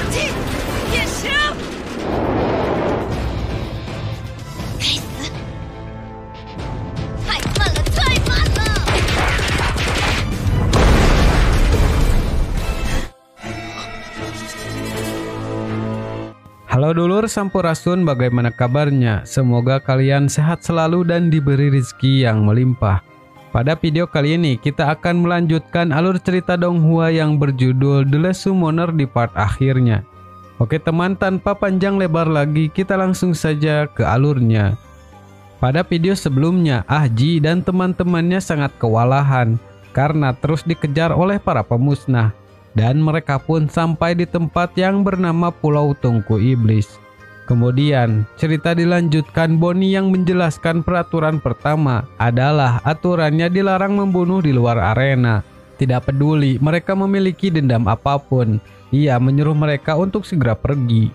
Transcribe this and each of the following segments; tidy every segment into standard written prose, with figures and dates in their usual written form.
进，变身！该死！太慢了，太慢了！ Halo dulur Sampurasun, bagaimana kabarnya? Semoga kalian sehat selalu dan diberi rezeki yang melimpah. Pada video kali ini kita akan melanjutkan alur cerita Donghua yang berjudul The Last Summoner di part akhirnya. Oke teman, tanpa panjang lebar lagi kita langsung saja ke alurnya. Pada video sebelumnya, Ahji dan teman-temannya sangat kewalahan karena terus dikejar oleh para pemusnah. Dan mereka pun sampai di tempat yang bernama Pulau Tungku Iblis. Kemudian cerita dilanjutkan. Bonnie yang menjelaskan peraturan pertama adalah aturannya dilarang membunuh di luar arena. Tidak peduli mereka memiliki dendam apapun, ia menyuruh mereka untuk segera pergi.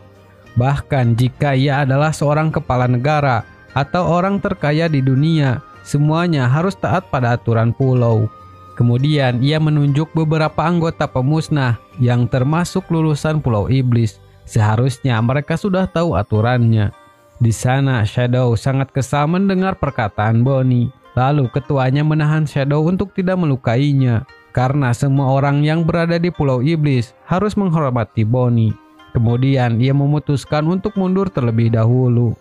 Bahkan jika ia adalah seorang kepala negara atau orang terkaya di dunia, semuanya harus taat pada aturan pulau. Kemudian ia menunjuk beberapa anggota pemusnah yang termasuk lulusan Pulau Iblis. Seharusnya mereka sudah tahu aturannya. Di sana Shadow sangat kesal mendengar perkataan Bonnie. Lalu ketuanya menahan Shadow untuk tidak melukainya. Karena semua orang yang berada di Pulau Iblis harus menghormati Bonnie. Kemudian ia memutuskan untuk mundur terlebih dahulu.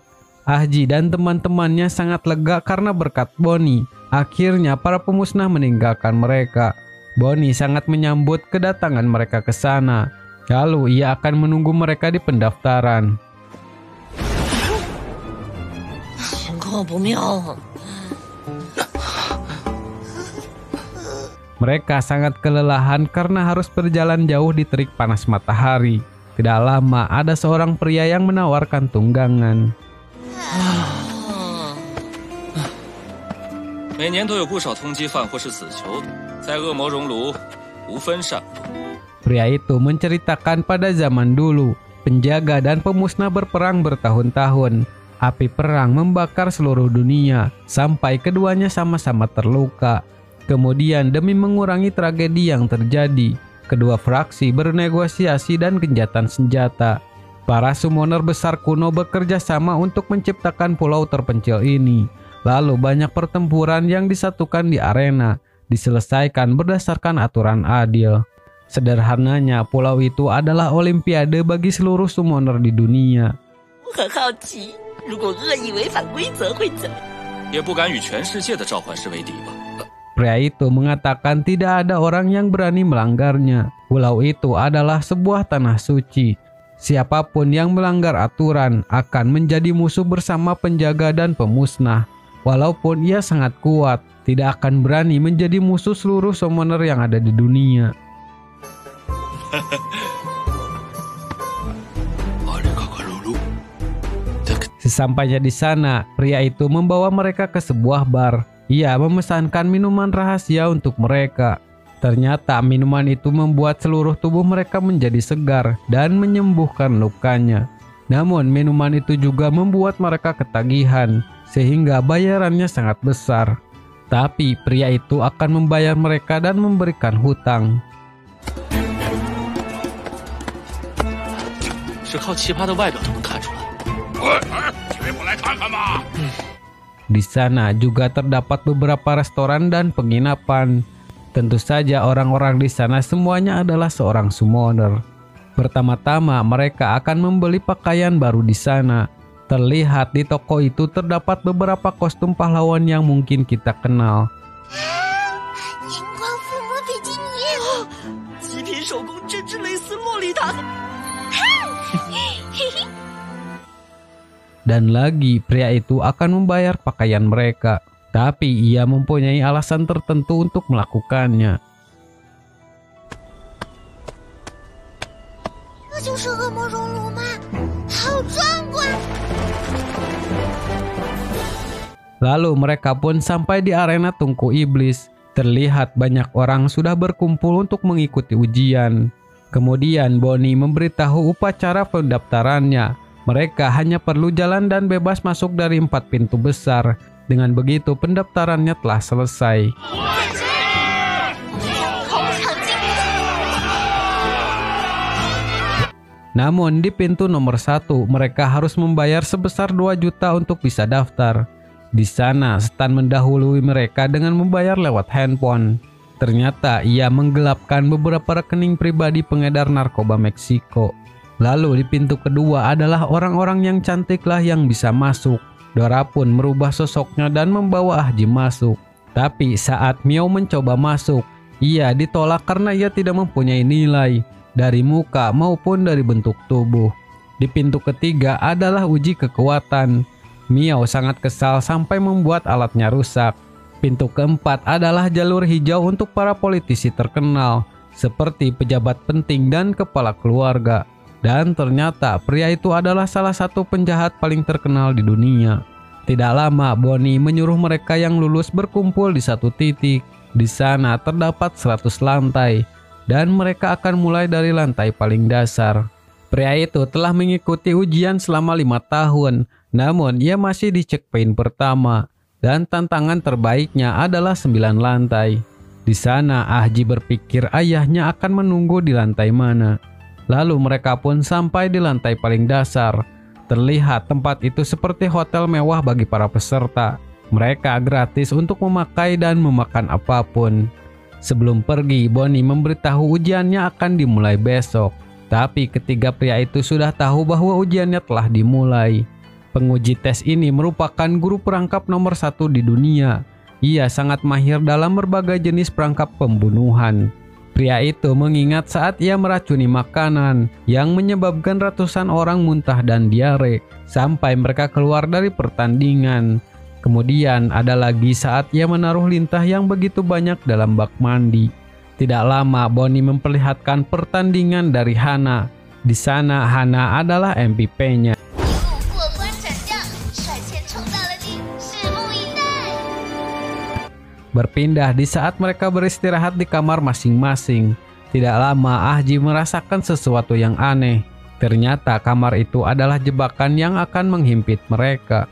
Ahji dan teman-temannya sangat lega karena berkat Bonnie. Akhirnya para pemusnah meninggalkan mereka. Bonnie sangat menyambut kedatangan mereka ke sana. Lalu ia akan menunggu mereka di pendaftaran. Mereka sangat kelelahan karena harus berjalan jauh di terik panas matahari. Tidak lama ada seorang pria yang menawarkan tunggangan. 每年都有不少通缉犯或是死囚的，在恶魔熔炉无分善恶。 Pria itu menceritakan pada zaman dulu, penjaga dan pemusnah berperang bertahun-tahun. Api perang membakar seluruh dunia, sampai keduanya sama-sama terluka. Kemudian demi mengurangi tragedi yang terjadi, kedua fraksi bernegosiasi dan gencatan senjata. Para summoner besar kuno bekerja sama untuk menciptakan pulau terpencil ini. Lalu banyak pertempuran yang disatukan di arena, diselesaikan berdasarkan aturan adil. Sederhananya, pulau itu adalah olimpiade bagi seluruh summoner di dunia. Pria itu mengatakan tidak ada orang yang berani melanggarnya. Pulau itu adalah sebuah tanah suci. Siapapun yang melanggar aturan akan menjadi musuh bersama penjaga dan pemusnah. Walaupun ia sangat kuat, tidak akan berani menjadi musuh seluruh summoner yang ada di dunia. Sesampainya di sana, pria itu membawa mereka ke sebuah bar. Ia memesankan minuman rahasia untuk mereka. Ternyata minuman itu membuat seluruh tubuh mereka menjadi segar dan menyembuhkan lukanya. Namun minuman itu juga membuat mereka ketagihan, sehingga bayarannya sangat besar. Tapi pria itu akan membayar mereka dan memberikan hutang. Di sana juga terdapat beberapa restoran dan penginapan. Tentu saja orang-orang di sana semuanya adalah seorang summoner. Pertama-tama mereka akan membeli pakaian baru di sana. Terlihat di toko itu terdapat beberapa kostum pahlawan yang mungkin kita kenal. Dan lagi pria itu akan membayar pakaian mereka. Tapi ia mempunyai alasan tertentu untuk melakukannya. Lalu mereka pun sampai di arena Tungku Iblis. Terlihat banyak orang sudah berkumpul untuk mengikuti ujian. Kemudian Bonnie memberitahu upacara pendaftarannya. Mereka hanya perlu jalan dan bebas masuk dari 4 pintu besar. Dengan begitu pendaftarannya telah selesai. Namun di pintu nomor 1 mereka harus membayar sebesar 2 juta untuk bisa daftar. Di sana Stan mendahului mereka dengan membayar lewat handphone. Ternyata ia menggelapkan beberapa rekening pribadi pengedar narkoba Meksiko. Lalu di pintu kedua adalah orang-orang yang cantiklah yang bisa masuk. Dora pun merubah sosoknya dan membawa Ah Ji masuk. Tapi saat Miao mencoba masuk, ia ditolak karena ia tidak mempunyai nilai dari muka maupun dari bentuk tubuh. Di pintu ketiga adalah uji kekuatan. Miao sangat kesal sampai membuat alatnya rusak. Pintu keempat adalah jalur hijau untuk para politisi terkenal, seperti pejabat penting dan kepala keluarga. Dan ternyata pria itu adalah salah satu penjahat paling terkenal di dunia. Tidak lama Bonnie menyuruh mereka yang lulus berkumpul di satu titik. Di sana terdapat 100 lantai dan mereka akan mulai dari lantai paling dasar. Pria itu telah mengikuti ujian selama 5 tahun, namun ia masih di checkpoint pertama dan tantangan terbaiknya adalah 9 lantai. Di sana Ah Ji berpikir ayahnya akan menunggu di lantai mana. Lalu mereka pun sampai di lantai paling dasar. Terlihat tempat itu seperti hotel mewah bagi para peserta. Mereka gratis untuk memakai dan memakan apapun. Sebelum pergi, Bonnie memberitahu ujiannya akan dimulai besok. Tapi ketiga pria itu sudah tahu bahwa ujiannya telah dimulai. Penguji tes ini merupakan guru perangkap nomor 1 di dunia. Ia sangat mahir dalam berbagai jenis perangkap pembunuhan. Pria itu mengingat saat ia meracuni makanan yang menyebabkan ratusan orang muntah dan diare sampai mereka keluar dari pertandingan. Kemudian ada lagi saat ia menaruh lintah yang begitu banyak dalam bak mandi. Tidak lama Bonnie memperlihatkan pertandingan dari Hana. Di sana Hana adalah MVP-nya. Berpindah di saat mereka beristirahat di kamar masing-masing. Tidak lama Ah Ji merasakan sesuatu yang aneh. Ternyata kamar itu adalah jebakan yang akan menghimpit mereka.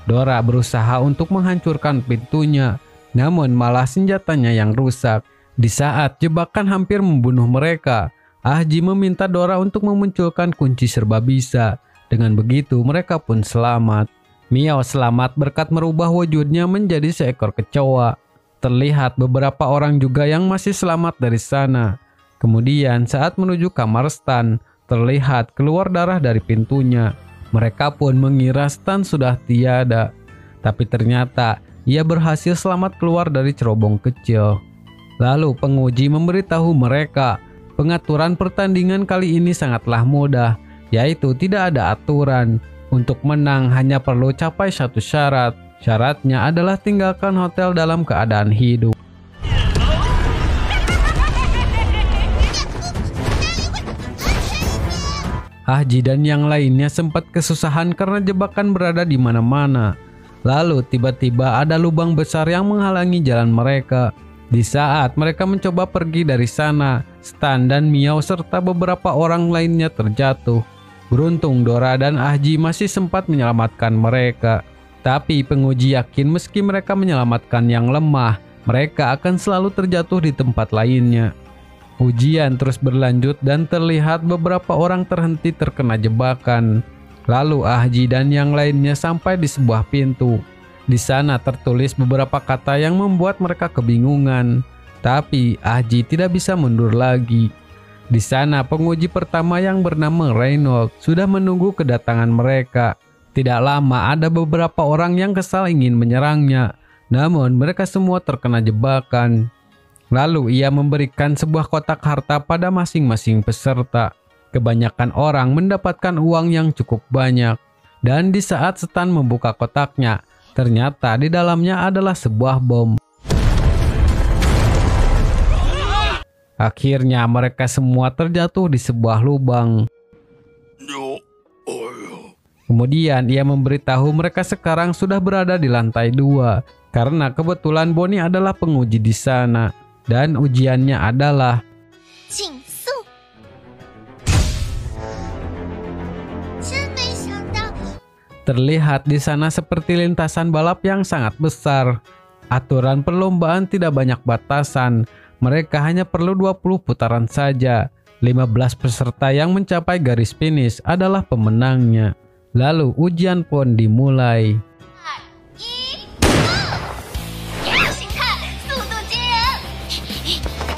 Dora berusaha untuk menghancurkan pintunya, namun malah senjatanya yang rusak. Di saat jebakan hampir membunuh mereka, Ah Ji meminta Dora untuk memunculkan kunci serba bisa. Dengan begitu mereka pun selamat. Miao selamat berkat merubah wujudnya menjadi seekor kecoa. Terlihat beberapa orang juga yang masih selamat dari sana. Kemudian saat menuju kamar Stan, terlihat keluar darah dari pintunya. Mereka pun mengira Stan sudah tiada. Tapi ternyata ia berhasil selamat keluar dari cerobong kecil. Lalu penguji memberitahu mereka, pengaturan pertandingan kali ini sangatlah mudah, yaitu tidak ada aturan. Untuk menang hanya perlu capai satu syarat. Syaratnya adalah tinggalkan hotel dalam keadaan hidup. Ah Ji dan yang lainnya sempat kesusahan karena jebakan berada di mana-mana. Lalu tiba-tiba ada lubang besar yang menghalangi jalan mereka. Di saat mereka mencoba pergi dari sana, Stan dan Miao serta beberapa orang lainnya terjatuh. Beruntung Dora dan Ah Ji masih sempat menyelamatkan mereka. Tapi penguji yakin meski mereka menyelamatkan yang lemah, mereka akan selalu terjatuh di tempat lainnya. Ujian terus berlanjut dan terlihat beberapa orang terhenti terkena jebakan. Lalu Ah Ji dan yang lainnya sampai di sebuah pintu. Di sana tertulis beberapa kata yang membuat mereka kebingungan. Tapi Ah Ji tidak bisa mundur lagi. Di sana penguji pertama yang bernama Reynolds sudah menunggu kedatangan mereka. Tidak lama ada beberapa orang yang kesal ingin menyerangnya, namun mereka semua terkena jebakan. Lalu ia memberikan sebuah kotak harta pada masing-masing peserta. Kebanyakan orang mendapatkan uang yang cukup banyak. Dan di saat Stan membuka kotaknya, ternyata di dalamnya adalah sebuah bom. Akhirnya mereka semua terjatuh di sebuah lubang. Kemudian ia memberitahu mereka sekarang sudah berada di lantai 2 karena kebetulan Bonnie adalah penguji di sana dan ujiannya adalah terlihat di sana seperti lintasan balap yang sangat besar. Aturan perlombaan tidak banyak batasan. Mereka hanya perlu 20 putaran saja. 15 peserta yang mencapai garis finish adalah pemenangnya. Lalu ujian pun dimulai. 请看，速度惊人！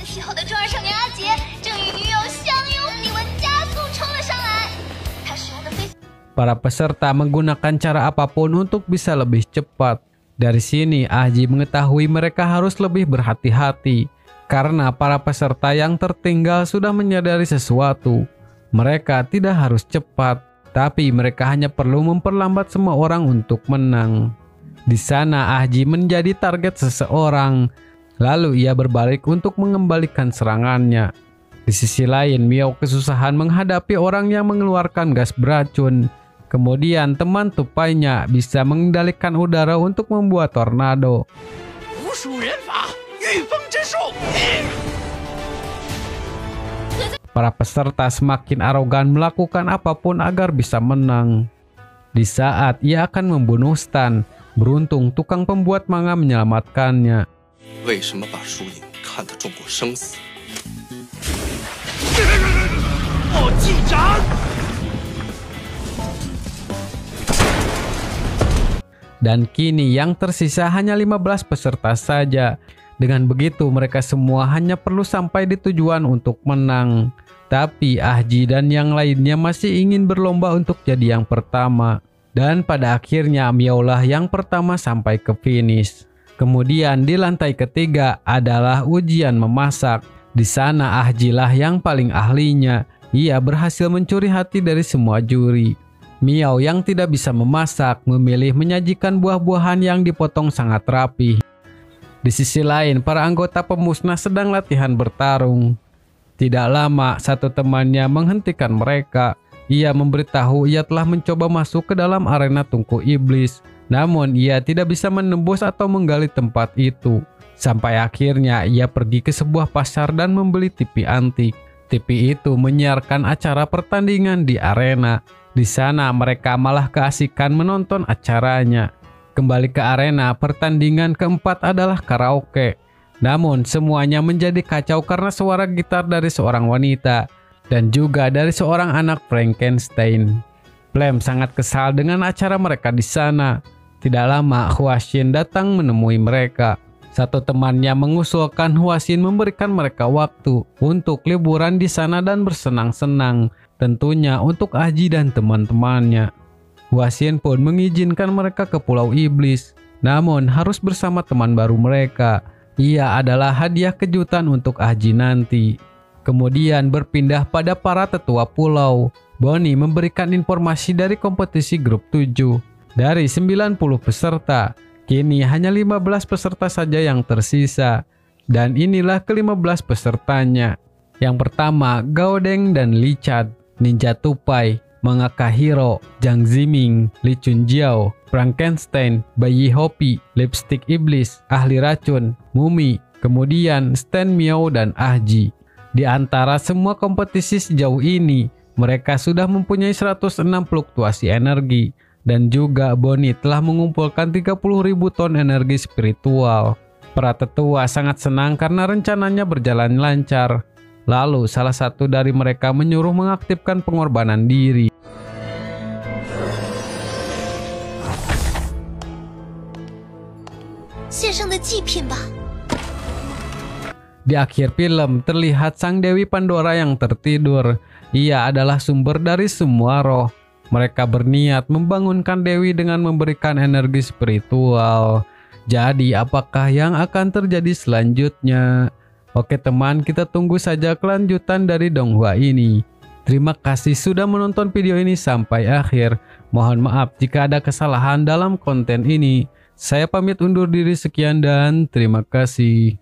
体后的中二少年阿杰正与女友相拥，体温加速冲了上来。他使用的飞。 Para peserta menggunakan cara apapun untuk bisa lebih cepat. Dari sini, Ahji mengetahui mereka harus lebih berhati-hati karena para peserta yang tertinggal sudah menyadari sesuatu. Mereka tidak harus cepat, tapi mereka hanya perlu memperlambat semua orang untuk menang. Di sana, Ahji menjadi target seseorang. Lalu ia berbalik untuk mengembalikan serangannya. Di sisi lain, Miao kesusahan menghadapi orang yang mengeluarkan gas beracun. Kemudian teman tupainya bisa mengendalikan udara untuk membuat tornado. Para peserta semakin arogan melakukan apapun agar bisa menang. Di saat ia akan membunuh Stan, beruntung tukang pembuat manga menyelamatkannya. Dan kini yang tersisa hanya 15 peserta saja. Dengan begitu mereka semua hanya perlu sampai di tujuan untuk menang. Tapi Ahji dan yang lainnya masih ingin berlomba untuk jadi yang pertama. Dan pada akhirnya Miao lah yang pertama sampai ke finish. Kemudian di lantai ketiga adalah ujian memasak. Di sana Ahji lah yang paling ahlinya. Ia berhasil mencuri hati dari semua juri. Miao yang tidak bisa memasak memilih menyajikan buah-buahan yang dipotong sangat rapi. Di sisi lain, para anggota pemusnah sedang latihan bertarung. Tidak lama, satu temannya menghentikan mereka. Ia memberitahu ia telah mencoba masuk ke dalam arena tungku iblis. Namun ia tidak bisa menembus atau menggali tempat itu. Sampai akhirnya ia pergi ke sebuah pasar dan membeli TV antik. TV itu menyiarkan acara pertandingan di arena. Di sana mereka malah keasikan menonton acaranya. Kembali ke arena, pertandingan keempat adalah karaoke. Namun semuanya menjadi kacau karena suara gitar dari seorang wanita dan juga dari seorang anak Frankenstein. Flame sangat kesal dengan acara mereka di sana. Tidak lama Huaxin datang menemui mereka. Satu temannya mengusulkan Huaxin memberikan mereka waktu untuk liburan di sana dan bersenang-senang. Tentunya untuk Ahji dan teman-temannya. Huaxin pun mengizinkan mereka ke Pulau Iblis. Namun harus bersama teman baru mereka. Ia adalah hadiah kejutan untuk Ahji nanti. Kemudian berpindah pada para tetua pulau. Bonnie memberikan informasi dari kompetisi grup 7. Dari 90 peserta, kini hanya 15 peserta saja yang tersisa. Dan inilah ke-15 pesertanya. Yang pertama, Gaodeng dan Li Chad. Ninja Tupai, Mangaka Hero, Zhang Ziming, Li Chunjiao, Frankenstein, Bayi Hopi, Lipstick Iblis, Ahli Racun, Mumi, kemudian Stan Miao dan Ahji. Di antara semua kompetisi sejauh ini, mereka sudah mempunyai 106 fluktuasi energi dan juga Bonnie telah mengumpulkan 30.000 ton energi spiritual. Para tetua sangat senang karena rencananya berjalan lancar. Lalu salah satu dari mereka menyuruh mengaktifkan pengorbanan diri. Di akhir film terlihat sang Dewi Pandora yang tertidur. Ia adalah sumber dari semua roh. Mereka berniat membangunkan Dewi dengan memberikan energi spiritual. Jadi apakah yang akan terjadi selanjutnya? Oke teman, kita tunggu saja kelanjutan dari Donghua ini. Terima kasih sudah menonton video ini sampai akhir. Mohon maaf jika ada kesalahan dalam konten ini. Saya pamit undur diri sekian dan terima kasih.